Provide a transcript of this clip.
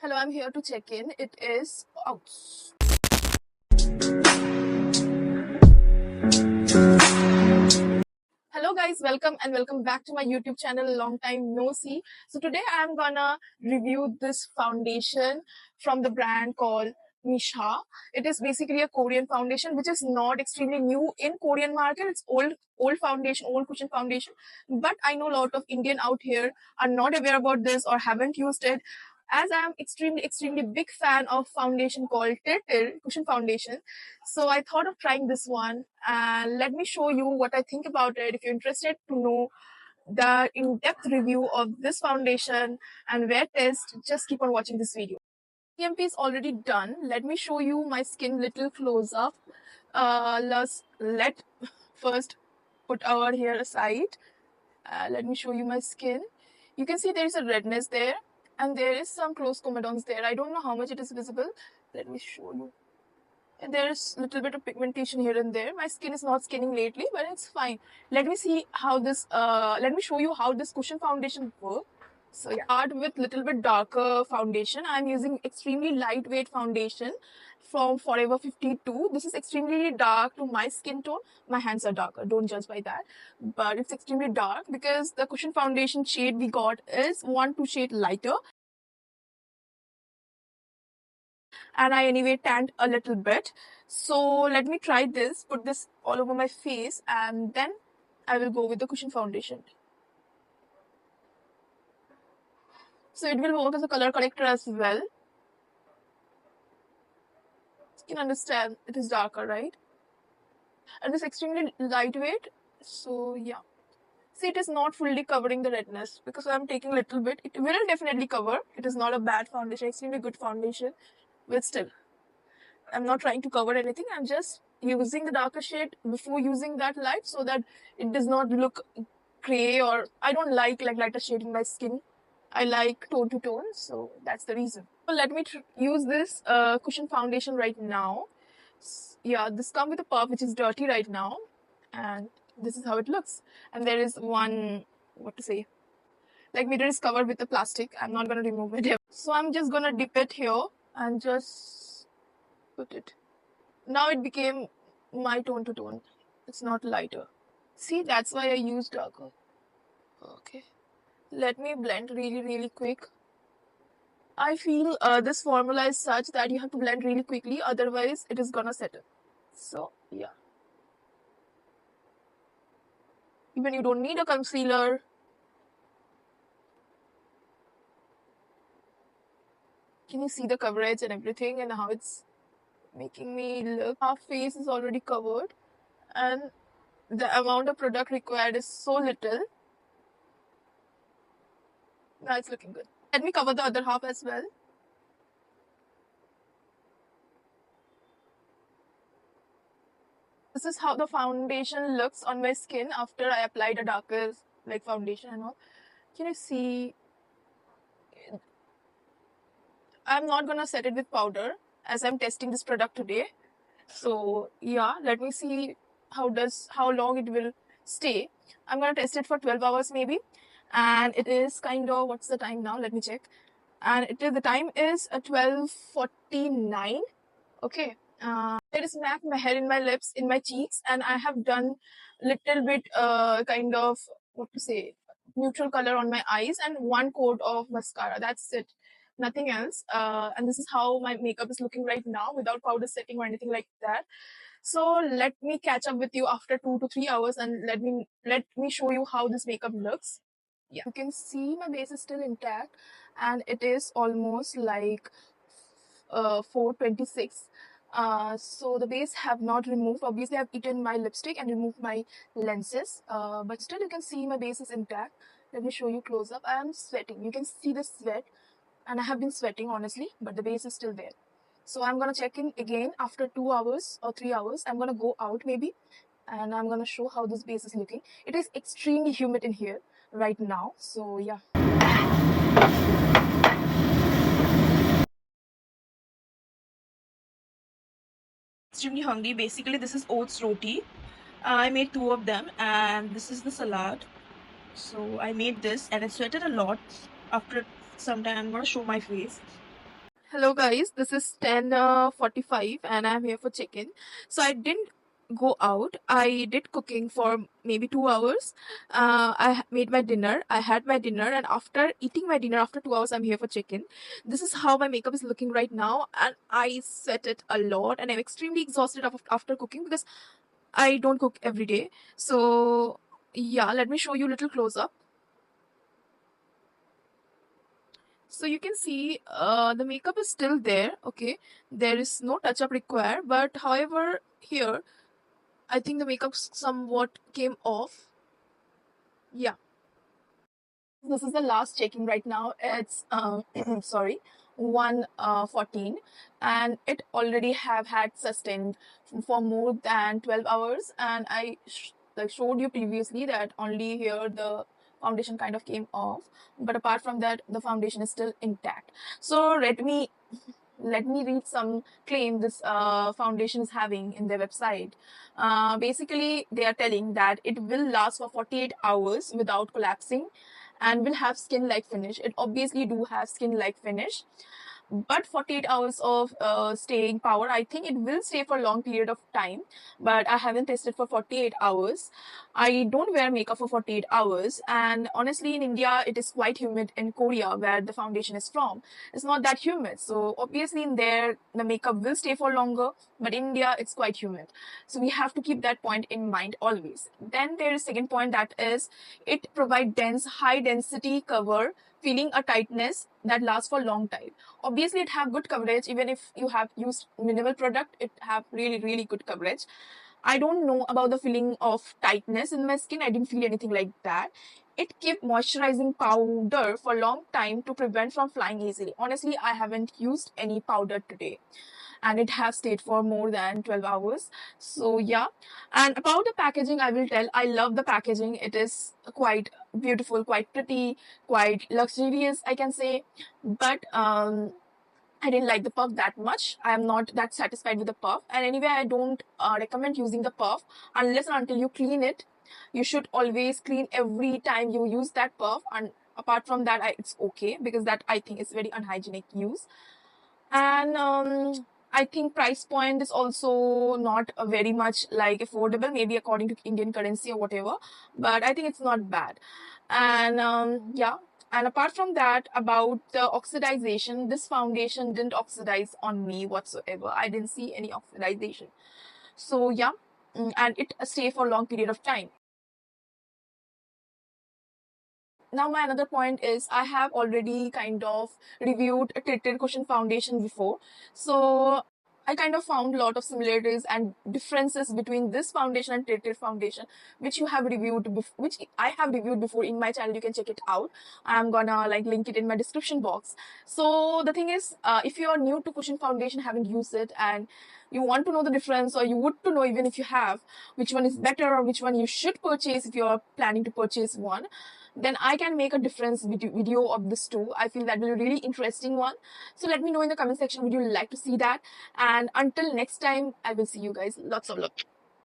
Hello, I'm here to check in. It is out. Hello guys, welcome back to my YouTube channel. Long time no see. So today I'm gonna review this foundation from the brand called Misha. It is basically a Korean foundation which is not extremely new in Korean market. It's old foundation, old cushion foundation. But I know a lot of Indian out here are not aware about this or haven't used it. As I'm extremely big fan of foundation called Tirtil Cushion Foundation, so I thought of trying this one, and let me show you what I think about it. If you're interested to know the in-depth review of this foundation and wear test, just keep on watching this video. EMP is already done. Let me show you my skin little close up. Let first put our hair aside. Let me show you my skin. You can see there is a redness there, and there is some close comedones there. I don't know how much it is visible. Let me show you. There's a little bit of pigmentation here and there. My skin is not skinning lately, but it's fine. Let me see how this, let me show you how this cushion foundation works. So yeah, start with little bit darker foundation. I'm using extremely lightweight foundation from Forever 52. This is extremely dark to my skin tone. My hands are darker, don't judge by that. But it's extremely dark because the cushion foundation shade we got is 1-2 shade lighter. And I anyway tanned a little bit. So let me try this, put this all over my face, and then I will go with the cushion foundation. So it will work as a color corrector as well. You can understand it is darker, right? And it's extremely lightweight. So yeah. See, it is not fully covering the redness because I'm taking a little bit. It will definitely cover. It is not a bad foundation, extremely good foundation, but still. I'm not trying to cover anything. I'm just using the darker shade before using that light so that it does not look gray, or I don't like lighter shade in my skin. I like tone to tone, so that's the reason. So let me use this cushion foundation right now. Yeah, this comes with a puff which is dirty right now, and this is how it looks. And there is one, what to say, like mirror is covered with the plastic. I'm not gonna remove it. So I'm just gonna dip it here and just put it. Now it became my tone to tone. It's not lighter. See, that's why I used darker. Okay. Let me blend really quick. I feel this formula is such that you have to blend really quickly, otherwise it is gonna settle. So, yeah. Even you don't need a concealer. Can you see the coverage and everything and how it's making me look? Half face is already covered, and the amount of product required is so little. Now it's looking good. Let me cover the other half as well. This is how the foundation looks on my skin after I applied a darker foundation and all. Can you see? I'm not gonna set it with powder as I'm testing this product today. So yeah, let me see how long it will stay. I'm gonna test it for 12 hours maybe. And it is kind of, what's the time now? Let me check. And the time is 12:49. Okay. There is MAC Meher in my lips, in my cheeks, and I have done little bit kind of, what to say, neutral color on my eyes and one coat of mascara. That's it. Nothing else. And this is how my makeup is looking right now without powder setting or anything like that. So let me catch up with you after 2 to 3 hours and let me show you how this makeup looks. Yeah, you can see my base is still intact and it is almost like 4:26. So the base have not removed. Obviously, I've eaten my lipstick and removed my lenses. But still, you can see my base is intact. Let me show you close up. I am sweating. You can see the sweat, and I have been sweating honestly, but the base is still there. So I'm gonna check in again after 2 hours or 3 hours. I'm gonna go out maybe, and I'm gonna show how this base is looking. It is extremely humid in here right now. So yeah. Extremely hungry. Basically, this is oats roti. I made 2 of them, and this is the salad. So I made this, and I sweated a lot. After some time, I'm gonna show my face. Hello guys, this is 10:45 and I'm here for check-in. So I didn't go out. I did cooking for maybe 2 hours. Made my dinner. I had my dinner, and after eating my dinner, after 2 hours, I'm here for check-in. This is how my makeup is looking right now, and I sweat it a lot, and I'm extremely exhausted after cooking because I don't cook every day. So yeah, let me show you a little close up. So you can see the makeup is still there, okay? There is no touch up required, but however, here I think the makeup somewhat came off. Yeah. This is the last checking right now. It's sorry, 1:14, and it already have had sustained for more than 12 hours. And I like showed you previously that only here the foundation kind of came off, but apart from that, the foundation is still intact. So let me read some claim this foundation is having in their website. Basically, they are telling that it will last for 48 hours without collapsing and will have skin like finish. It obviously do have skin like finish, but 48 hours of staying power, I think it will stay for a long period of time, but I haven't tested for 48 hours. I don't wear makeup for 48 hours, and honestly in India it is quite humid. In Korea, where the foundation is from, it's not that humid, so obviously in there the makeup will stay for longer, but in India it's quite humid, so we have to keep that point in mind always. Then there is second point, that is it provide dense high density cover, feeling a tightness that lasts for long time. Obviously it have good coverage. Even if you have used minimal product, it have really good coverage. I don't know about the feeling of tightness in my skin. I didn't feel anything like that. It kept moisturizing powder for a long time to prevent from flying easily. Honestly, I haven't used any powder today, and it has stayed for more than 12 hours. So yeah. And about the packaging, I will tell, I love the packaging. It is quite beautiful, quite pretty, quite luxurious, I can say. But I didn't like the puff that much. I am not that satisfied with the puff. And anyway, I don't recommend using the puff unless and until you clean it. You should always clean every time you use that puff. And apart from that, it's okay, because that I think is very unhygienic use. And I think price point is also not very much like affordable, maybe according to Indian currency or whatever, but I think it's not bad. And yeah. And apart from that, about the oxidization, this foundation didn't oxidize on me whatsoever. I didn't see any oxidization. So yeah. And it stay for a long period of time. Now my another point is, I have already kind of reviewed a Tinted Cushion foundation before, so I kind of found a lot of similarities and differences between this foundation and Tinted foundation, which you have reviewed, which I have reviewed before in my channel. You can check it out. I'm gonna like link it in my description box. So the thing is, if you are new to Cushion foundation, haven't used it, and you want to know the difference, or you would to know, even if you have, which one is better or which one you should purchase if you are planning to purchase one, then I can make a difference video of this too. I feel that will be a really interesting one. So let me know in the comment section, would you like to see that? And until next time, I will see you guys. Lots of love.